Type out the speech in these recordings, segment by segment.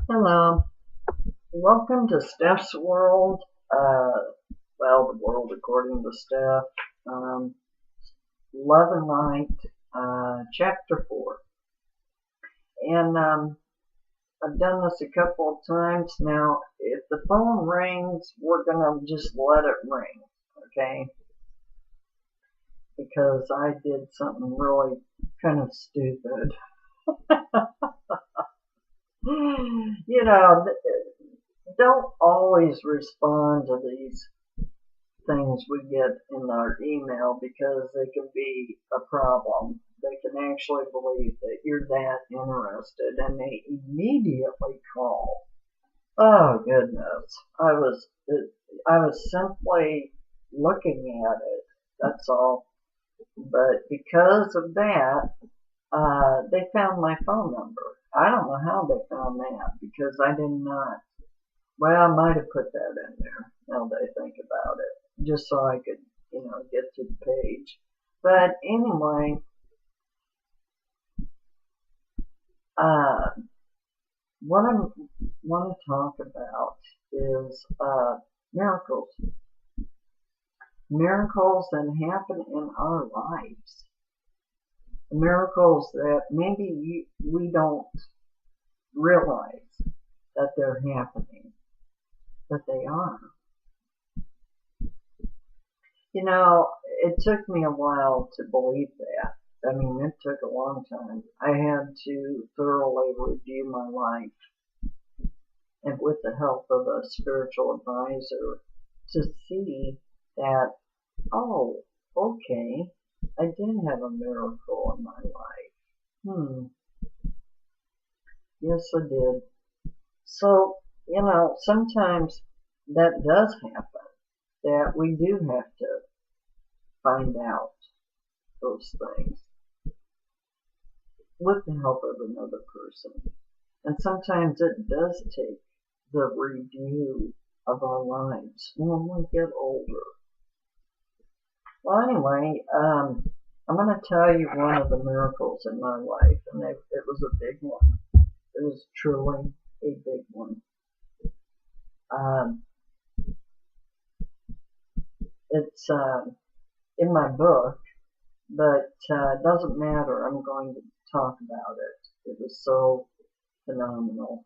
Hello, welcome to Steph's World. The world according to Steph. Um, Love and Light, Chapter 4. And I've done this a couple of times now. If the phone rings, we're going to just let it ring, okay? Because I did something really kind of stupid. You know, don't always respond to these things we get in our email because they can be a problem. They can actually believe that you're that interested and they immediately call. Oh goodness. I was simply looking at it. That's all. But because of that, they found my phone number. I don't know how they found that because I did not. Well, I might have put that in there now that I think about it, just so I could, get to the page. But anyway, uh, what I want to talk about is miracles. Miracles that happen in our lives. Miracles that maybe we don't realize that they're happening, but they are. You know, it took me a while to believe that. I mean, it took a long time. I had to thoroughly review my life and with the help of a spiritual advisor to see that, oh, okay, I did have a miracle in my life. Yes, I did. So, sometimes that does happen, that we do have to find out those things with the help of another person. And sometimes it does take the review of our lives when we get older. Well, anyway, I'm going to tell you one of the miracles in my life, and it was a big one. It was truly a big one. It's in my book, but it doesn't matter. I'm going to talk about it. It was so phenomenal.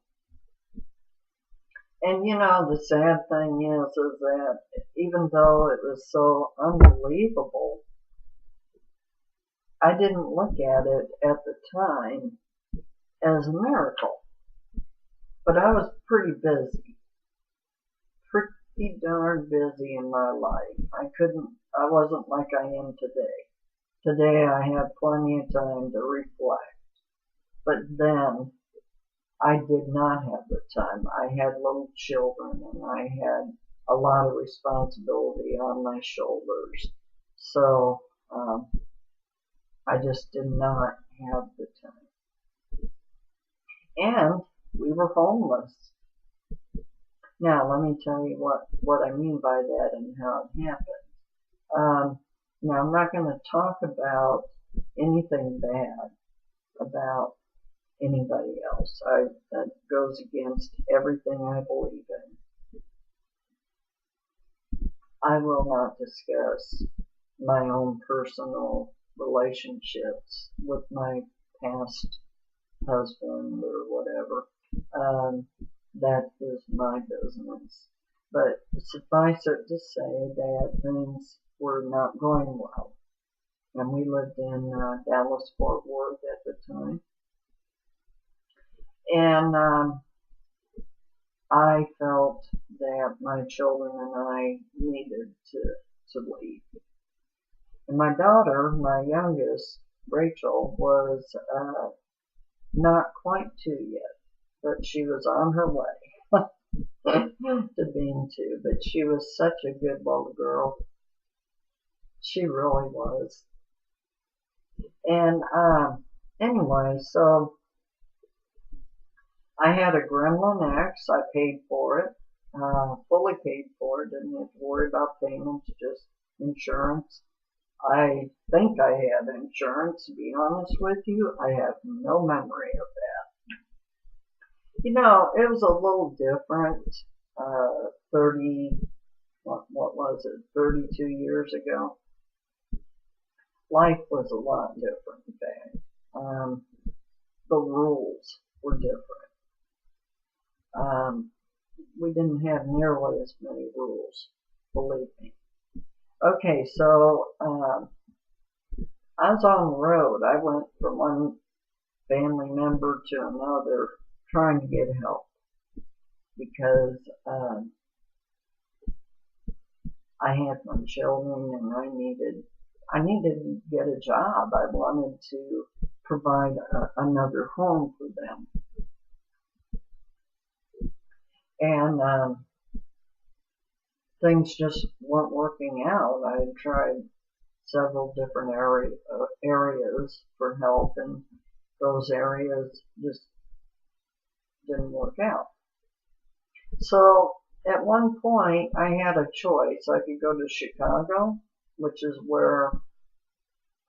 And the sad thing is that even though it was so unbelievable, I didn't look at it at the time as a miracle. But I was pretty busy. Pretty darn busy in my life. I wasn't like I am today. Today I have plenty of time to reflect. But then I did not have the time. I had little children and I had a lot of responsibility on my shoulders. So I just did not have the time. And we were homeless. Now let me tell you what I mean by that and how it happened. Now I'm not going to talk about anything bad about anybody else. That goes against everything I believe in. I will not discuss my own personal relationships with my past husband or whatever. That is my business. But suffice it to say that things were not going well. And we lived in Dallas, Fort Worth at the time. And I felt that my children and I needed to leave. And my daughter, my youngest, Rachel, was not quite 2 yet, but she was on her way to being 2. But she was such a good little girl. She really was. And anyway, so I had a Gremlin X. I paid for it, fully paid for it. Didn't have to worry about payments, just insurance. I think I had insurance, to be honest with you. I have no memory of You know, it was a little different. 30, what was it, 32 years ago. Life was a lot different then. The rules were different. We didn't have nearly as many rules, believe me. Okay, so I was on the road. I went from one family member to another trying to get help because I had my children and I needed to get a job. I wanted to provide another home for them. And things just weren't working out. I had tried several different areas for help, and those areas just didn't work out. So at one point, I had a choice. I could go to Chicago, which is where,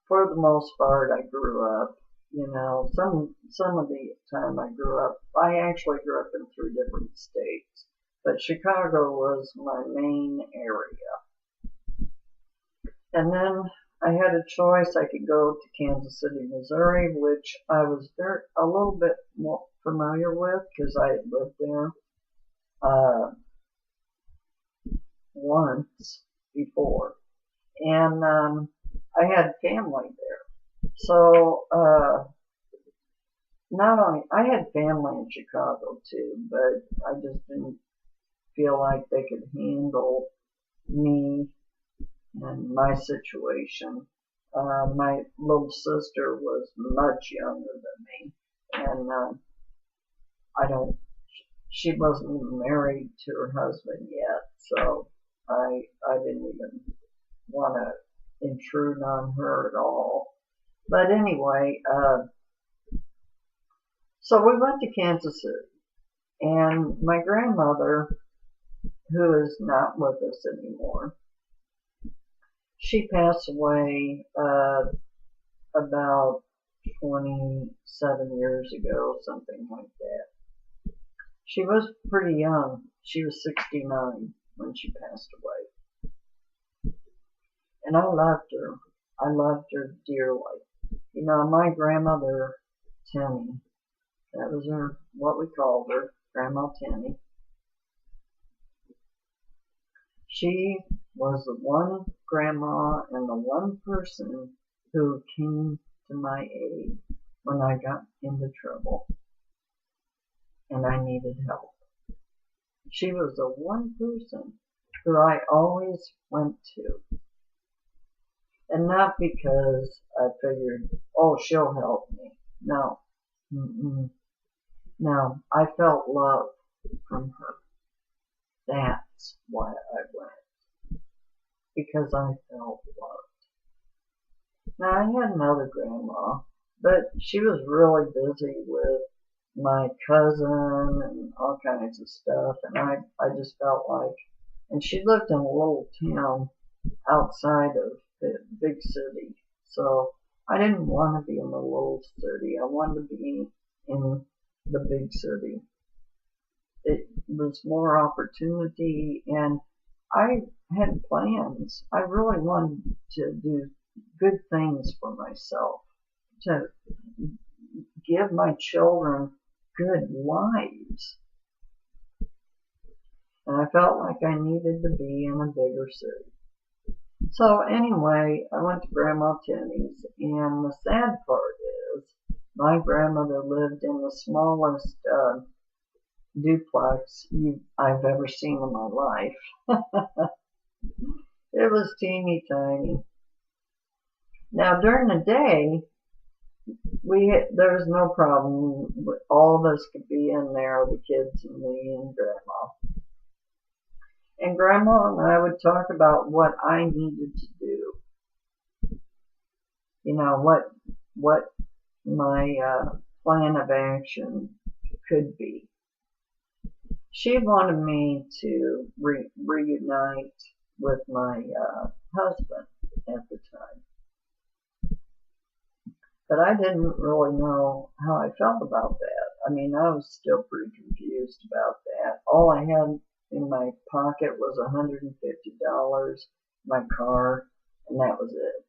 for the most part, I grew up. You know, some of the time I grew up, I actually grew up in 3 different states, but Chicago was my main area. And then I had a choice. I could go to Kansas City, Missouri, which I was a little bit more familiar with because I had lived there once before, and I had family there. So not only I had family in Chicago too, but I just didn't feel like they could handle me and my situation. My little sister was much younger than me, and she wasn't even married to her husband yet, so I didn't even want to intrude on her at all. But anyway, so we went to Kansas City, and my grandmother, who is not with us anymore, she passed away about 27 years ago, something like that. She was pretty young. She was 69 when she passed away. And I loved her. I loved her dearly. You know, my grandmother, Tenny, that was her, what we called her, Grandma Tenny. She was the one grandma and the one person who came to my aid when I got into trouble and I needed help. She was the one person who I always went to. And not because I figured, oh, she'll help me. No. No, I felt love from her. That's why I went. Because I felt loved. Now, I had another grandma, but she was really busy with my cousin and all kinds of stuff, and I just felt like, and she lived in a little town outside of the big city, so I didn't want to be in the little city. I wanted to be in the big city. It was more opportunity, and I had plans. I really wanted to do good things for myself, to give my children good lives. And I felt like I needed to be in a bigger city. So anyway, I went to Grandma Tenny's, and the sad part is my grandmother lived in the smallest duplex I've ever seen in my life. It was teeny tiny. Now during the day, there was no problem. All of us could be in there, the kids and me and Grandma. And Grandma and I would talk about what I needed to do. You know, what my plan of action could be. She wanted me to reunite with my husband at the time. But I didn't really know how I felt about that. I mean, I was still pretty confused about that. All I had in my pocket was $150, my car, and that was it.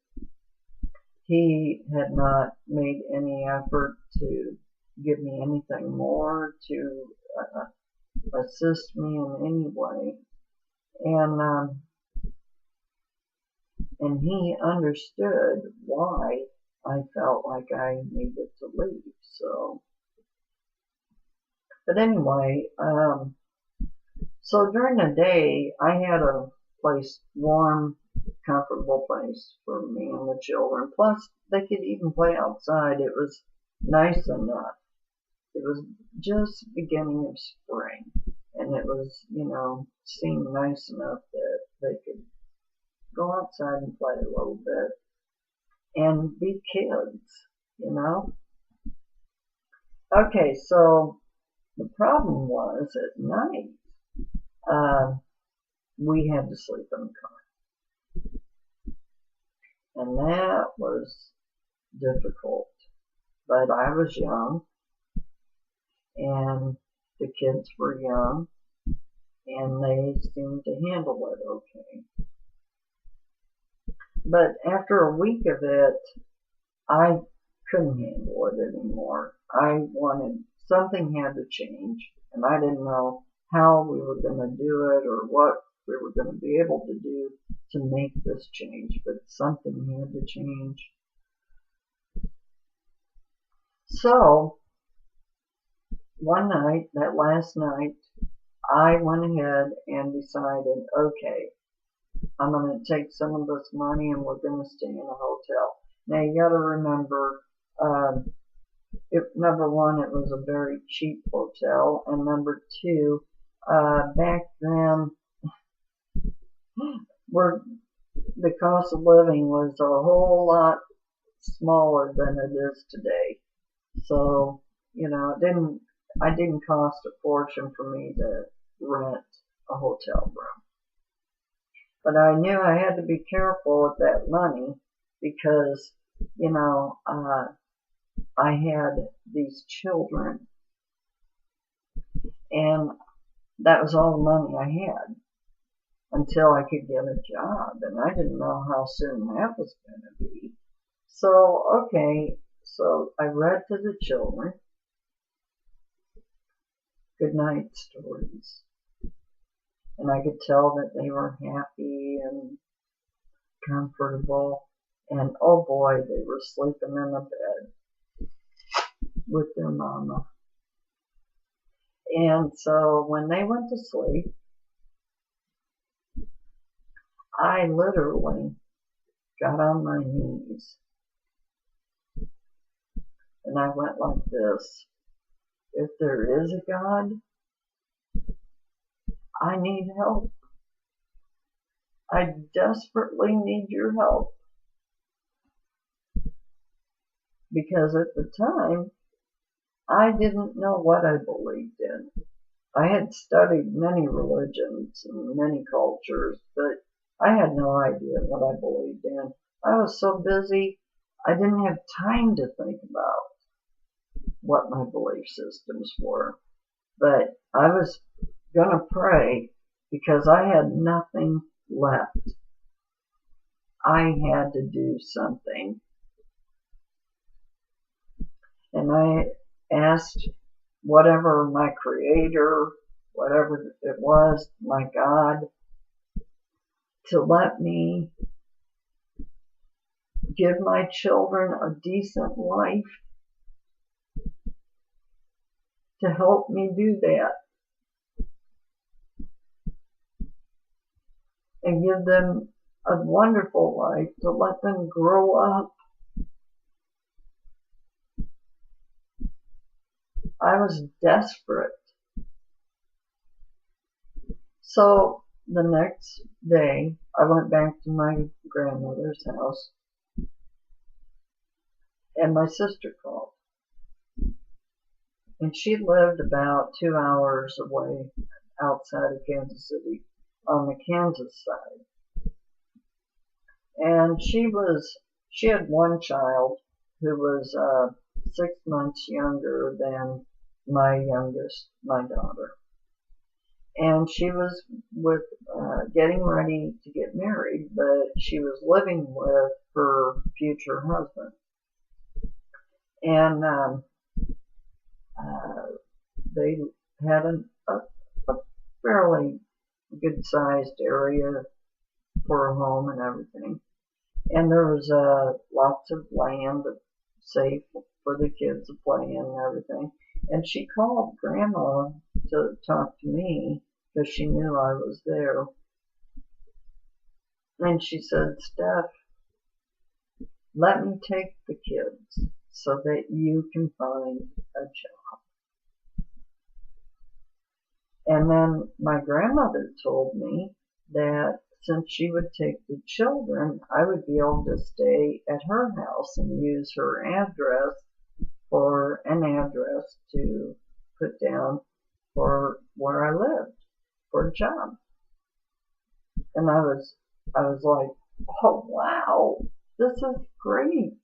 He had not made any effort to give me anything more, to assist me in any way. And he understood why I felt like I needed to leave. So, but anyway, so during the day, I had a place, warm, comfortable place for me and the children. Plus, they could even play outside. It was nice enough. It was just beginning of spring, and it was, seemed nice enough that they could go outside and play a little bit and be kids. Okay, so the problem was at night, we had to sleep in the car. And that was difficult. But I was young, and the kids were young, and they seemed to handle it okay. But after a week of it, I couldn't handle it anymore. Something had to change, and I didn't know how we were going to do it or what we were going to be able to do to make this change, but something had to change. So, one night, that last night, I went ahead and decided, okay, I'm going to take some of this money and we're going to stay in a hotel. Now, you got to remember, number one, it was a very cheap hotel, and number two, back then, the cost of living was a whole lot smaller than it is today. So, I didn't cost a fortune for me to rent a hotel room. But I knew I had to be careful with that money because, I had these children, and that was all the money I had until I could get a job, and I didn't know how soon that was going to be. So, okay, so I read to the children good night stories, and I could tell that they were happy and comfortable, and oh boy, they were sleeping in a bed with their mama. And so when they went to sleep, I literally got on my knees and I went like this: if there is a God, I need help. I desperately need your help. Because at the time, I didn't know what I believed in. I had studied many religions and many cultures, but I had no idea what I believed in. I was so busy, I didn't have time to think about what my belief systems were. But I was going to pray because I had nothing left. I had to do something. And I asked whatever my creator, whatever it was, my God, to let me give my children a decent life, to help me do that, and give them a wonderful life, to let them grow up. I was desperate. So the next day, I went back to my grandmother's house, and my sister called. And she lived about 2 hours away outside of Kansas City on the Kansas side. And she had one child who was 6 months younger than my youngest, my daughter. And she was with getting ready to get married, but she was living with her future husband. And they had a fairly good-sized area for a home and everything. And there was lots of land safe for the kids to play in and everything. And she called Grandma to talk to me because she knew I was there. And she said, Steph, let me take the kids so that you can find a job. And then my grandmother told me that since she would take the children, I would be able to stay at her house and use her address for an address to put down for where I lived for a job. And I was like, oh wow, this is great.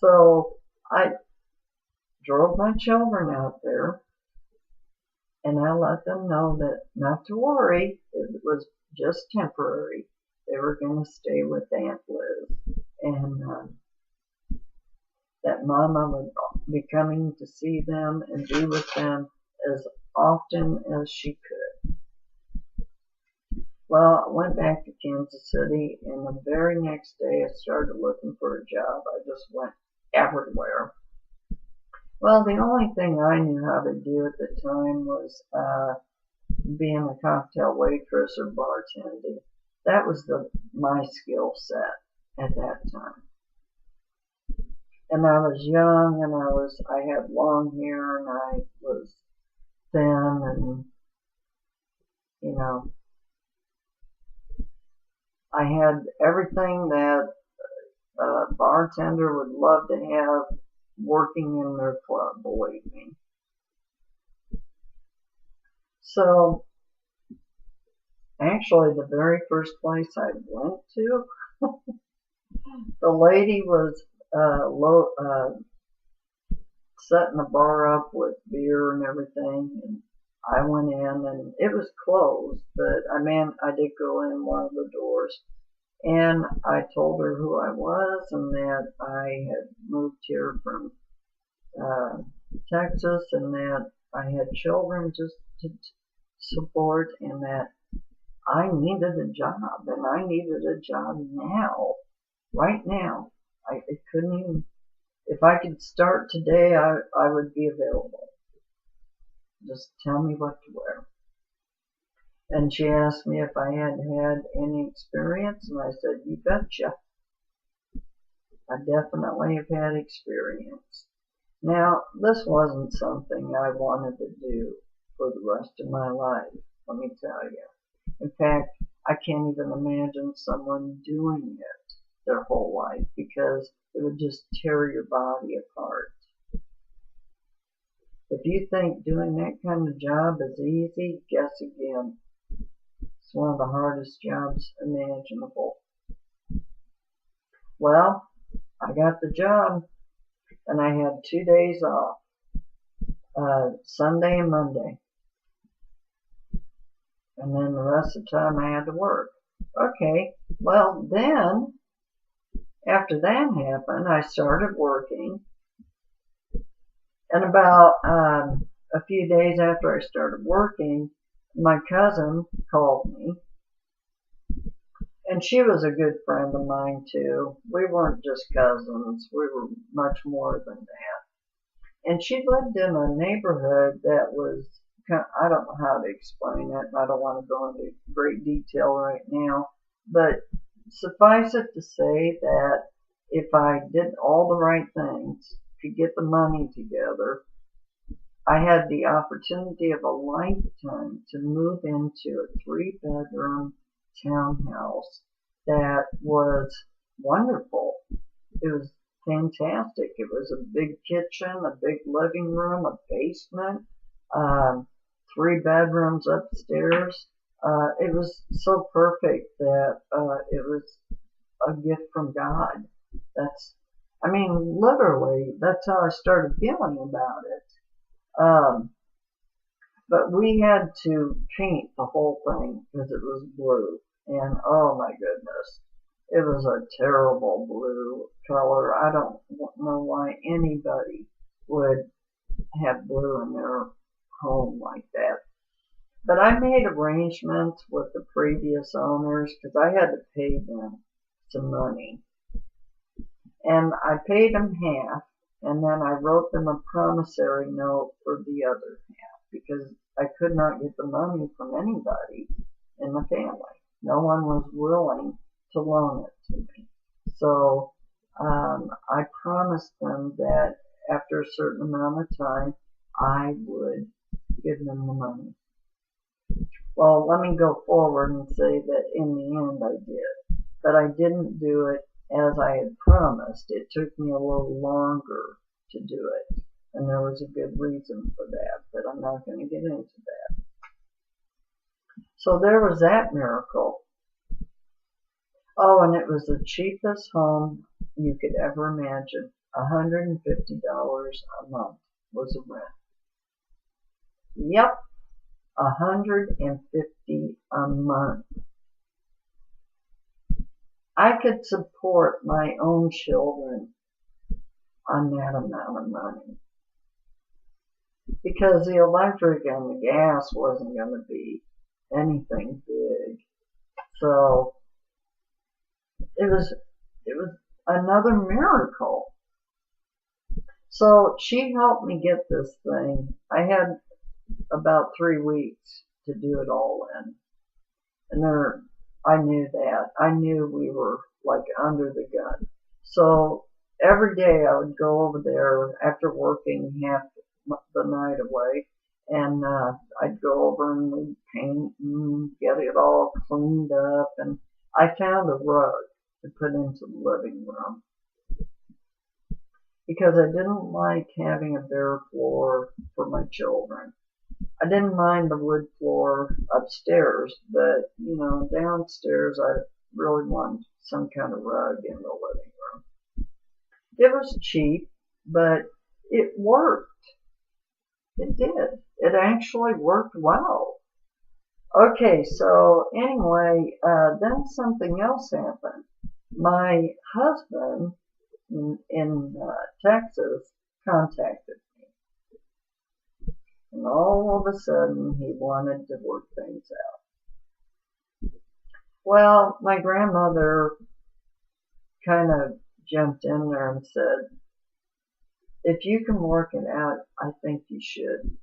So I drove my children out there and I let them know that not to worry, it was just temporary. They were going to stay with Aunt Liz, and that Mama would be coming to see them and be with them as often as she could. Well, I went back to Kansas City, and the very next day I started looking for a job. I just went everywhere. Well, the only thing I knew how to do at the time was being a cocktail waitress or bartending. That was my skill set at that time. And I was young, and I had long hair, and I was thin, and you know, I had everything that a bartender would love to have working in their club, believe me. So, actually, the very first place I went to, the lady was setting the bar up with beer and everything, and I went in, and it was closed, but I did go in one of the doors, and I told her who I was and that I had moved here from Texas, and that I had children just to support, and that I needed a job, and I needed a job now, right now. I couldn't even, if I could start today, I would be available. Just tell me what to wear. And she asked me if I had had any experience, and I said, you betcha. I definitely have had experience. Now, this wasn't something I wanted to do for the rest of my life, let me tell you. In fact, I can't even imagine someone doing it their whole life, because it would just tear your body apart. If you think doing that kind of job is easy, guess again. It's one of the hardest jobs imaginable. Well, I got the job, and I had 2 days off, Sunday and Monday. And then the rest of the time I had to work. Okay, well then, after that happened, I started working. And about a few days after I started working, my cousin called me. And she was a good friend of mine too. We weren't just cousins, we were much more than that. And she lived in a neighborhood that was, I don't know how to explain it, and I don't want to go into great detail right now, but suffice it to say that if I did all the right things, could get the money together, I had the opportunity of a lifetime to move into a 3-bedroom townhouse that was wonderful. It was fantastic. It was a big kitchen, a big living room, a basement, 3 bedrooms upstairs. It was so perfect that it was a gift from God. Literally, that's how I started feeling about it. Um, but we had to paint the whole thing because it was blue. And oh my goodness, it was a terrible blue color. I don't know why anybody would have blue in their home like that. But I made arrangements with the previous owners because I had to pay them some money. And I paid them half, and then I wrote them a promissory note for the other half because I could not get the money from anybody in the family. No one was willing to loan it to me. So I promised them that after a certain amount of time, I would give them the money. Well, let me go forward and say that in the end I did. But I didn't do it as I had promised. It took me a little longer to do it. And there was a good reason for that, but I'm not going to get into that. So there was that miracle. Oh, and it was the cheapest home you could ever imagine. $150 a month was the rent. Yep, $150 a month. I could support my own children on that amount of money because the electric and the gas wasn't going to be anything big. So it was another miracle. So she helped me get this thing. I had about 3 weeks to do it all in. And I knew that. I knew we were like under the gun. So every day I would go over there after working half the night away, and I'd go over and we'd paint and get it all cleaned up. And I found a rug to put into the living room because I didn't like having a bare floor for my children. I didn't mind the wood floor upstairs, but, downstairs I really wanted some kind of rug in the living room. It was cheap, but it worked. It did. It actually worked well. Okay, so anyway, then something else happened. My husband in Texas contacted me. And all of a sudden, he wanted to work things out. Well, my grandmother kind of jumped in there and said, if you can work it out, I think you should.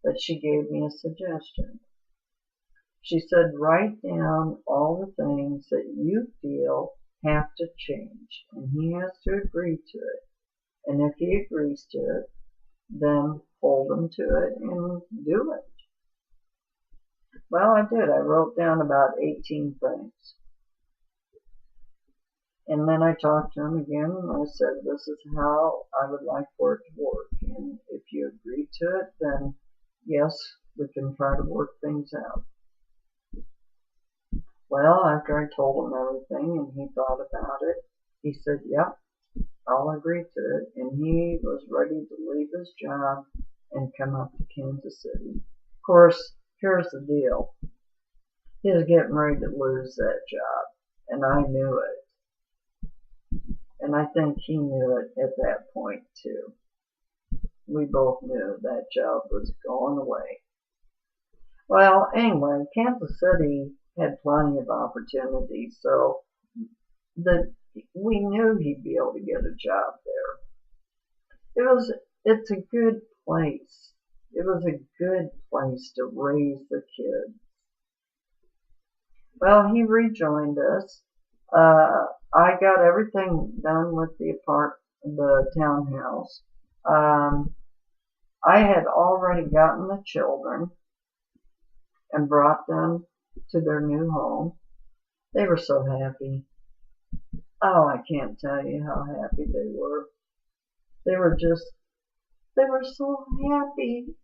But she gave me a suggestion. She said, write down all the things that you feel have to change, and he has to agree to it. And if he agrees to it, then hold him to it and do it. Well, I did. I wrote down about 18 things. And then I talked to him again, and I said, this is how I would like for it to work. And if you agree to it, then yes, we can try to work things out. Well, after I told him everything and he thought about it, he said, yep, I'll agree to it. And he was ready to leave his job and come up to Kansas City. Of course, here's the deal. He was getting ready to lose that job, and I knew it. And I think he knew it at that point, too. We both knew that job was going away. Well, anyway, Kansas City had plenty of opportunities, so we knew he'd be able to get a job there. It's a good place. It was a good place to raise the kids. Well, he rejoined us. I got everything done with the townhouse. I had already gotten the children and brought them to their new home. They were so happy. Oh, I can't tell you how happy they were. They were so happy.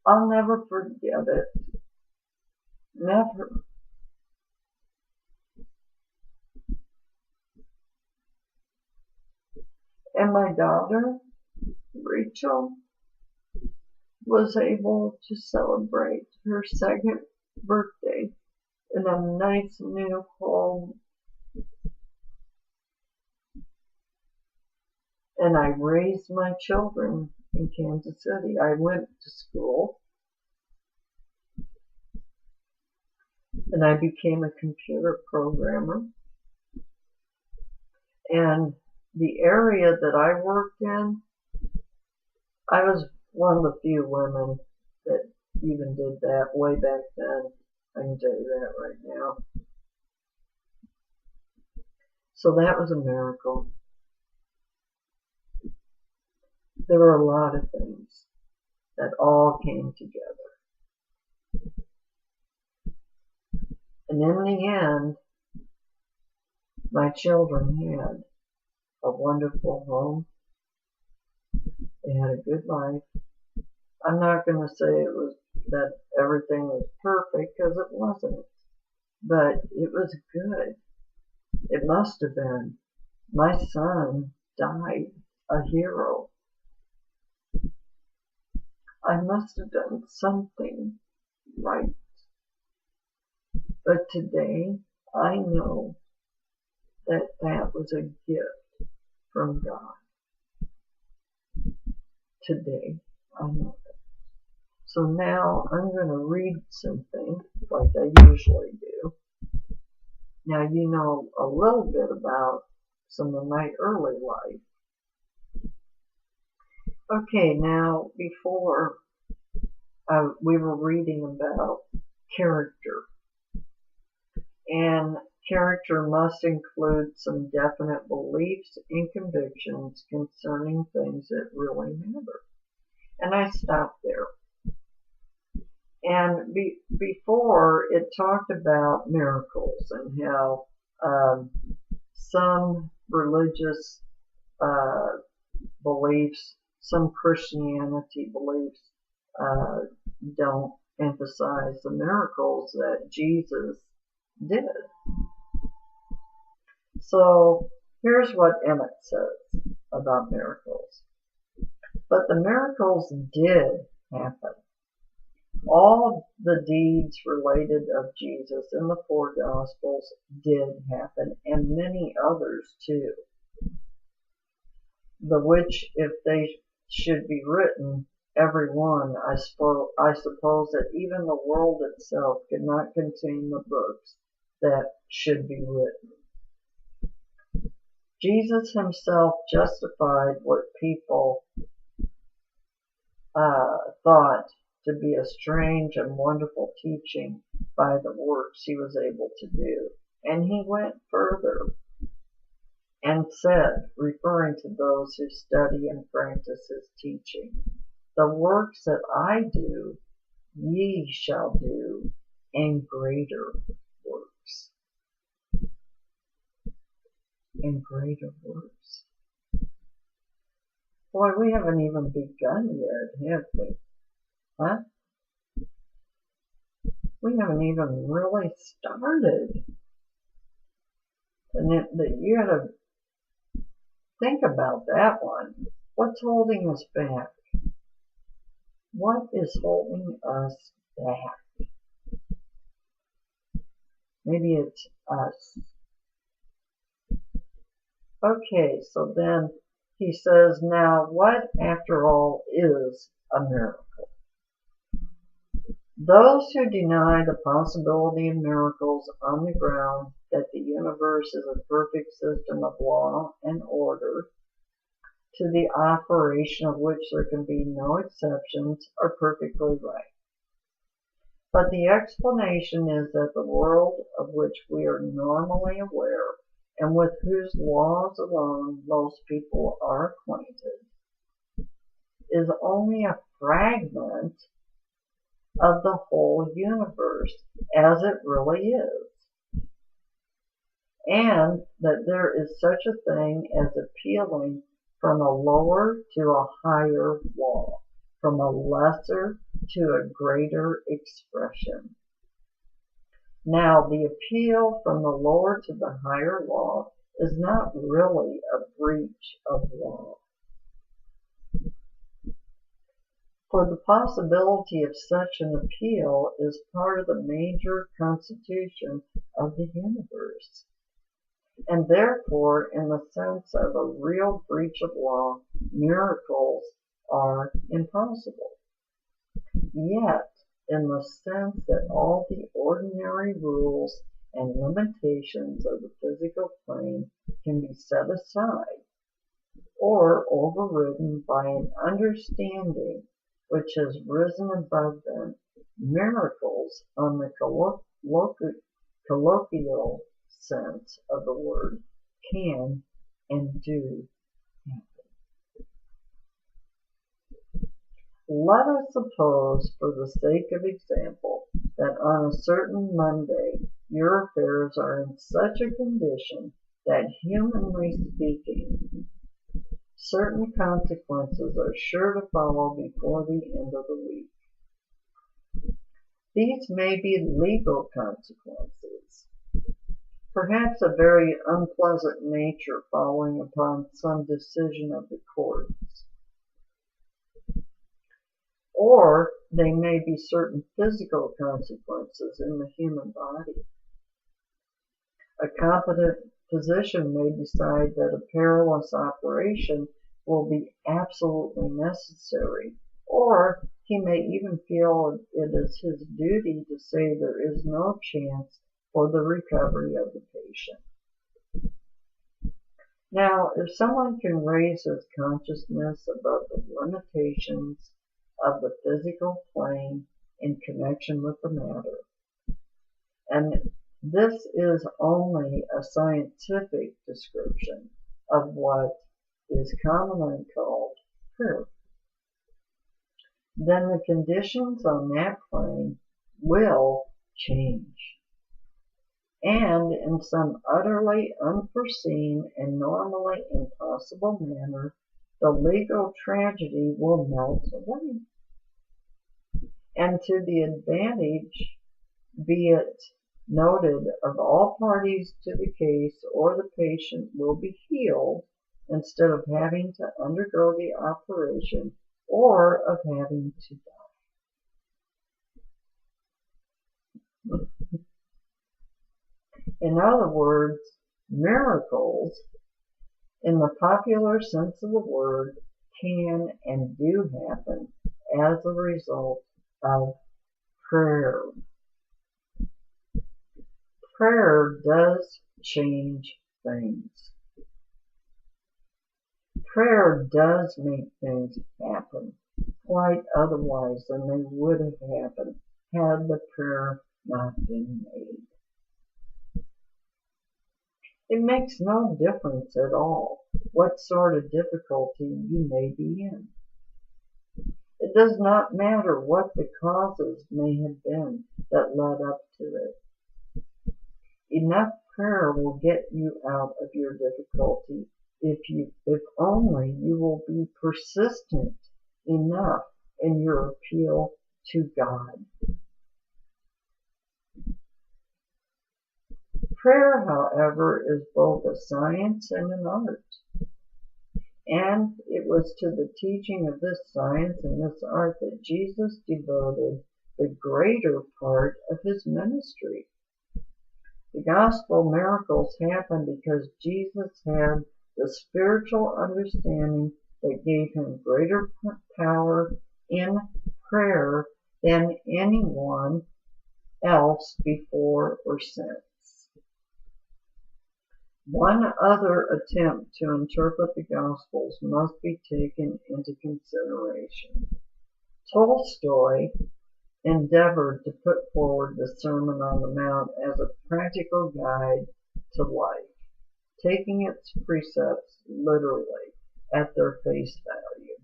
I'll never forget it. Never. And my daughter, Rachel was able to celebrate her second birthday in a nice new home, and I raised my children in Kansas City. I went to school, and I became a computer programmer, and the area that I worked in, I was one of the few women that even did that way back then. I can tell you that right now. So that was a miracle. There were a lot of things that all came together. And in the end, my children had a wonderful home. They had a good life. I'm not going to say it was that everything was perfect, because it wasn't. But it was good. It must have been. My son died a hero. I must have done something right. But today, I know that that was a gift from God. Today, I know that. So now I'm going to read something like I usually do. Now you know a little bit about some of my early life. Okay, now before we were reading about character. And character must include some definite beliefs and convictions concerning things that really matter. And I stopped there. And before it talked about miracles and how some religious beliefs, some Christianity beliefs don't emphasize the miracles that Jesus did. So here's what Emmett says about miracles. But the miracles did happen. All the deeds related of Jesus in the four Gospels did happen, and many others too. The which, if they should be written, every one, I suppose that even the world itself could not contain the books that should be written. Jesus himself justified what people thought to be a strange and wonderful teaching by the works he was able to do. And he went further and said, referring to those who study and practice his teaching, the works that I do, ye shall do, and greater works. And greater works. Boy, we haven't even begun yet, have we? Huh? We haven't even really started. And you gotta think about that one. What's holding us back? What is holding us back? Maybe it's us. Okay, so then he says, now what after all is a miracle? Those who deny the possibility of miracles on the ground that the universe is a perfect system of law and order, to the operation of which there can be no exceptions, are perfectly right. But the explanation is that the world of which we are normally aware, and with whose laws alone most people are acquainted, is only a fragment of the whole universe as it really is, and that there is such a thing as appealing from a lower to a higher law, from a lesser to a greater expression. Now, the appeal from the lower to the higher law is not really a breach of law. For the possibility of such an appeal is part of the major constitution of the universe, and therefore, in the sense of a real breach of law, miracles are impossible. Yet, in the sense that all the ordinary rules and limitations of the physical plane can be set aside, or overridden by an understanding which has risen above them, miracles, on the colloquial sense of the word, can and do happen. Let us suppose, for the sake of example, that on a certain Monday your affairs are in such a condition that, humanly speaking, certain consequences are sure to follow before the end of the week. These may be legal consequences, perhaps a very unpleasant nature following upon some decision of the courts, or they may be certain physical consequences in the human body. A competent physician may decide that a perilous operation will be absolutely necessary, or he may even feel it is his duty to say there is no chance for the recovery of the patient. Now, if someone can raise his consciousness above the limitations of the physical plane in connection with the matter, and this is only a scientific description of what is commonly called prayer, then the conditions on that plane will change, and in some utterly unforeseen and normally impossible manner, the legal tragedy will melt away, and to the advantage, be it noted, of all parties to the case, or the patient will be healed instead of having to undergo the operation or of having to die. In other words, miracles, in the popular sense of the word, can and do happen as a result of prayer. Prayer does change things. Prayer does make things happen quite otherwise than they would have happened had the prayer not been made. It makes no difference at all what sort of difficulty you may be in. It does not matter what the causes may have been that led up to it. Enough prayer will get you out of your difficulty if only you will be persistent enough in your appeal to God. Prayer, however, is both a science and an art, and it was to the teaching of this science and this art that Jesus devoted the greater part of his ministry. The gospel miracles happened because Jesus had the spiritual understanding that gave him greater power in prayer than anyone else before or since. One other attempt to interpret the Gospels must be taken into consideration. Tolstoy endeavored to put forward the Sermon on the Mount as a practical guide to life, taking its precepts literally at their face value,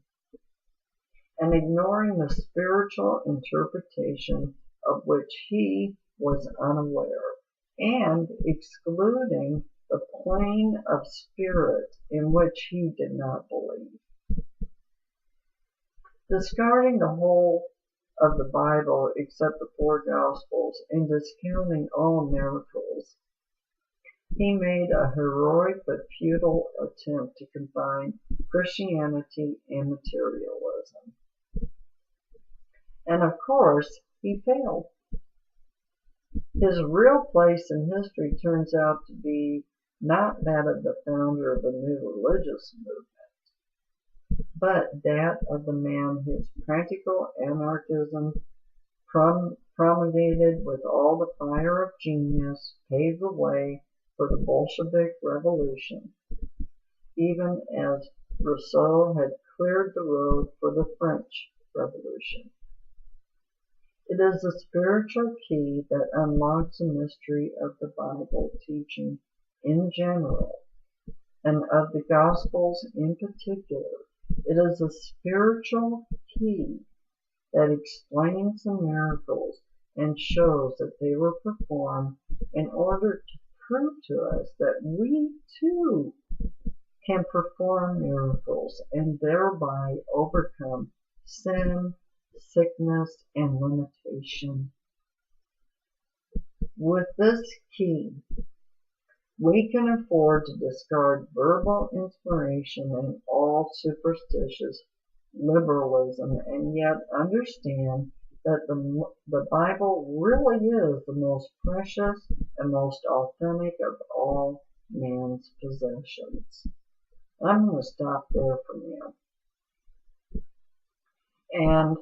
and ignoring the spiritual interpretation of which he was unaware, and excluding the plane of spirit in which he did not believe. Discarding the whole of the Bible except the 4 Gospels and discounting all miracles, he made a heroic but futile attempt to combine Christianity and materialism. And of course, he failed. His real place in history turns out to be not that of the founder of a new religious movement, but that of the man whose practical anarchism, promulgated with all the fire of genius, paved the way for the Bolshevik Revolution, even as Rousseau had cleared the road for the French Revolution. It is the spiritual key that unlocks the mystery of the Bible teaching in general, and of the Gospels in particular. It is a spiritual key that explains the miracles and shows that they were performed in order to prove to us that we too can perform miracles and thereby overcome sin, sickness, and limitation. With this key, we can afford to discard verbal inspiration and all superstitious liberalism and yet understand that the Bible really is the most precious and most authentic of all man's possessions. I'm going to stop there for now. And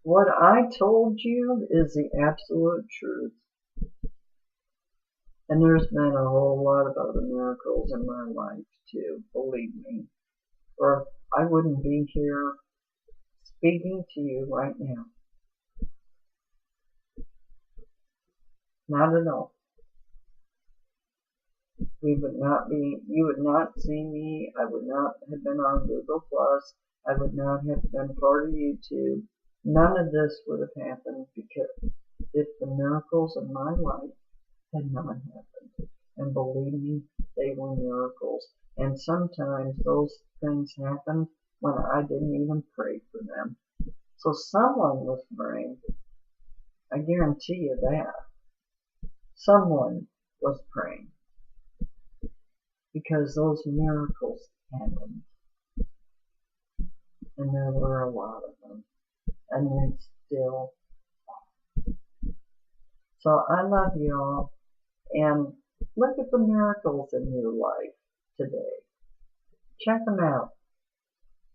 what I told you is the absolute truth. And there's been a whole lot of other miracles in my life too, believe me. Or I wouldn't be here speaking to you right now. Not at all. You would not see me. I would not have been on Google Plus. I would not have been part of YouTube. None of this would have happened because if the miracles in my life had not happened. And believe me, they were miracles. And sometimes those things happened when I didn't even pray for them. So someone was praying. I guarantee you that. Someone was praying. Because those miracles happened. And there were a lot of them. And they still are. So I love y'all. And look at the miracles in your life today. Check them out.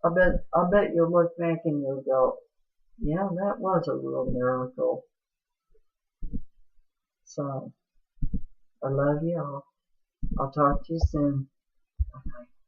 I bet you'll look back and you'll go, yeah, that was a real miracle. So, I love y'all. I'll talk to you soon. Bye-bye.